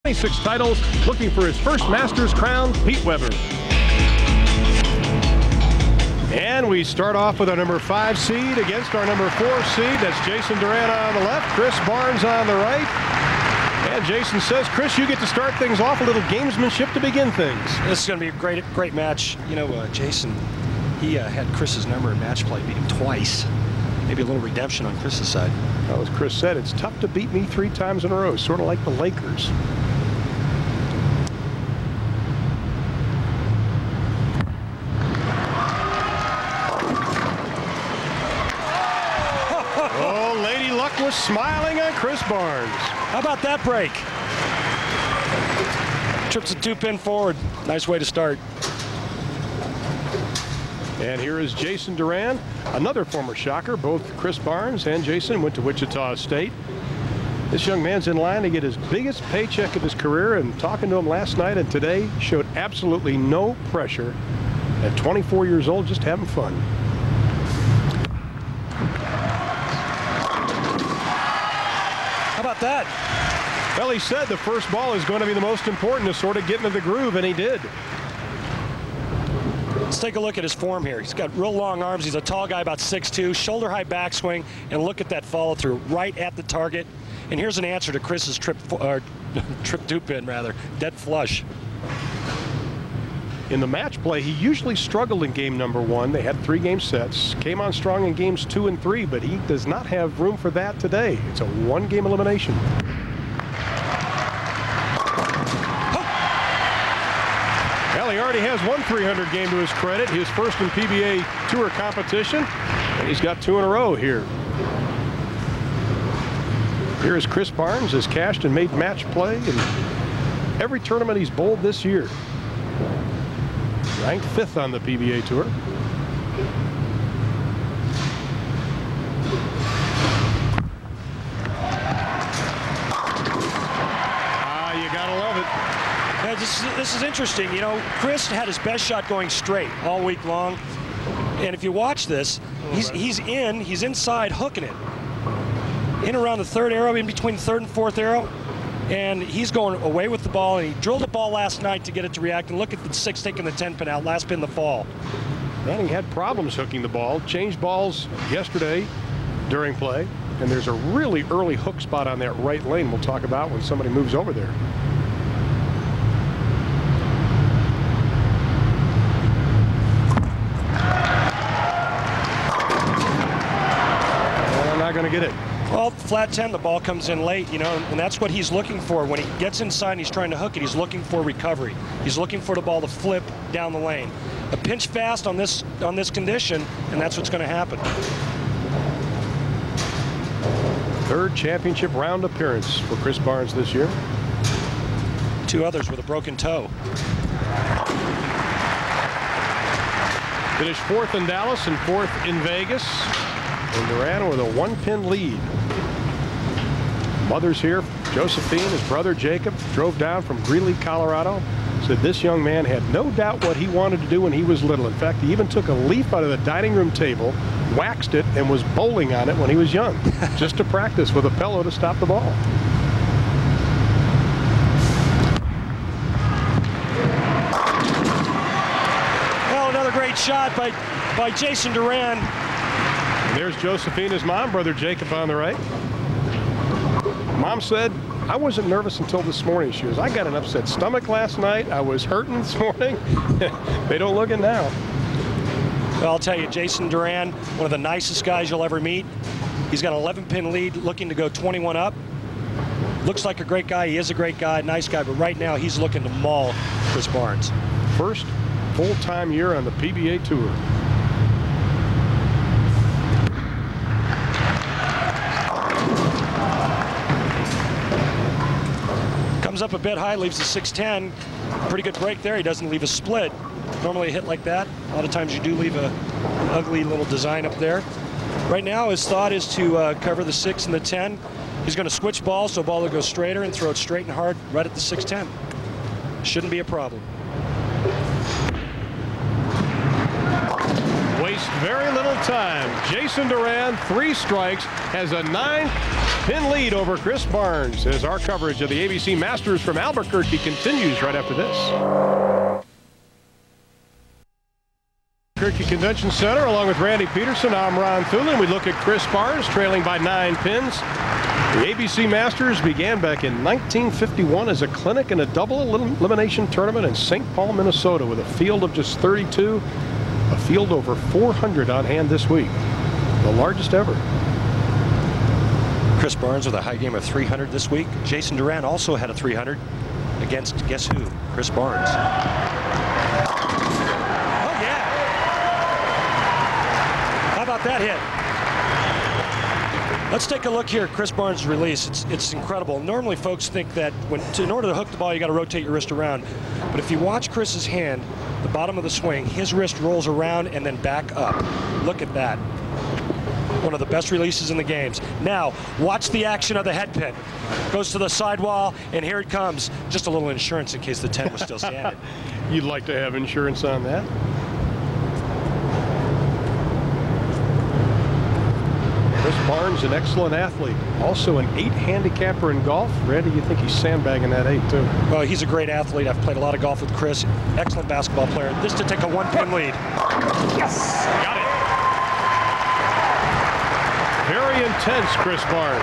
26 titles, looking for his first Masters crown, Pete Weber. And we start off with our number 5 seed against our number 4 seed. That's Jason Duran on the left, Chris Barnes on the right. And Jason says, Chris, you get to start things off, a little gamesmanship to begin things. This is going to be a great match. You know, Jason, he had Chris's number in match play, beat him twice. Maybe a little redemption on Chris's side. Well, as Chris said, it's tough to beat me 3 times in a row, sort of like the Lakers. Oh, Lady Luck was smiling on Chris Barnes. How about that break? Trips a 2-pin forward. Nice way to start. And here is Jason Duran, another former Shocker. Both Chris Barnes and Jason went to Wichita State. This young man's in line to get his biggest paycheck of his career, and talking to him last night and today showed absolutely no pressure. At 24 years old, just having fun. How about that? Well, he said the first ball is going to be the most important to sort of get into the groove, and he did. Let's take a look at his form here. He's got real long arms. He's a tall guy, about 6'2", shoulder-high backswing, and look at that follow-through right at the target. And here's an answer to Chris's trip 2-pin, rather, dead flush. In the match play, he usually struggled in game number 1. They had 3-game sets. Came on strong in games 2 and 3, but he does not have room for that today. It's a 1-game elimination. Well, he already has one 300 game to his credit, his first in PBA Tour competition, and he's got 2 in a row here. Here's Chris Barnes, has cashed and made match play in every tournament he's bowled this year. Ranked 5th on the PBA Tour. You gotta love it. This is interesting. You know, Chris had his best shot going straight all week long. And if you watch this, he's inside hooking it. In around the 3rd arrow, in between the 3rd and 4th arrow. And he's going away with the ball, and he drilled the ball last night to get it to react. And look at the 6 taking the 10-pin out, last pin the fall. And he had problems hooking the ball. Changed balls yesterday during play. And there's a really early hook spot on that right lane we'll talk about when somebody moves over there. Not going to get it. Well, flat 10, the ball comes in late, you know, and that's what he's looking for. When he gets inside and he's trying to hook it, he's looking for recovery. He's looking for the ball to flip down the lane. A pinch fast on this condition, and that's what's going to happen. 3rd championship round appearance for Chris Barnes this year. 2 others with a broken toe. Finished 4th in Dallas and 4th in Vegas. And Duran with a 1-pin lead. Mother's here. Josephine, his brother Jacob, drove down from Greeley, Colorado. Said this young man had no doubt what he wanted to do when he was little. In fact, he even took a leaf out of the dining room table, waxed it, and was bowling on it when he was young, just to practice with a pillow to stop the ball. Well, another great shot by Jason Duran. There's Josephina's mom, brother Jacob on the right. Mom said, I wasn't nervous until this morning. She goes, I got an upset stomach last night. I was hurting this morning. They don't look it now. Well, I'll tell you, Jason Duran, one of the nicest guys you'll ever meet. He's got an 11-pin lead, looking to go 21 up. Looks like a great guy. He is a great guy, nice guy, but right now he's looking to maul Chris Barnes. First full-time year on the PBA Tour. Comes up a bit high, leaves the 610. Pretty good break there. He doesn't leave a split. Normally a hit like that, a lot of times you do leave an ugly little design up there. Right now his thought is to cover the 6 and the 10. He's going to switch balls so ball will go straighter and throw it straight and hard right at the 610. Shouldn't be a problem. waste very little time. Jason Duran, 3 strikes, has a 9-pin lead over Chris Barnes as our coverage of the ABC Masters from Albuquerque continues right after this. Albequerque Convention Center, along with Randy Peterson, I'm Ron Thulin. We look at Chris Barnes trailing by 9 pins. The ABC Masters began back in 1951 as a clinic and a double elimination tournament in St. Paul, Minnesota, with a field of just 32, a field over 400 on hand this week, the largest ever. Chris Barnes with a high game of 300 this week. Jason Duran also had a 300 against, guess who? Chris Barnes. Oh, yeah. How about that hit? Let's take a look here at Chris Barnes' release. It's incredible. Normally, folks think that in order to hook the ball, you got to rotate your wrist around. But if you watch Chris's hand, the bottom of the swing, his wrist rolls around and then back up. Look at that. One of the best releases in the games. Now, watch the action of the head pin. Goes to the sidewall, and here it comes. Just a little insurance in case the 10 was still standing. You'd like to have insurance on that. Chris Barnes, an excellent athlete. Also an 8 handicapper in golf. Randy, you think he's sandbagging that 8 too? Well, he's a great athlete. I've played a lot of golf with Chris. Excellent basketball player. This to take a 1-pin lead. Yes! Got it. Very intense, Chris Barnes.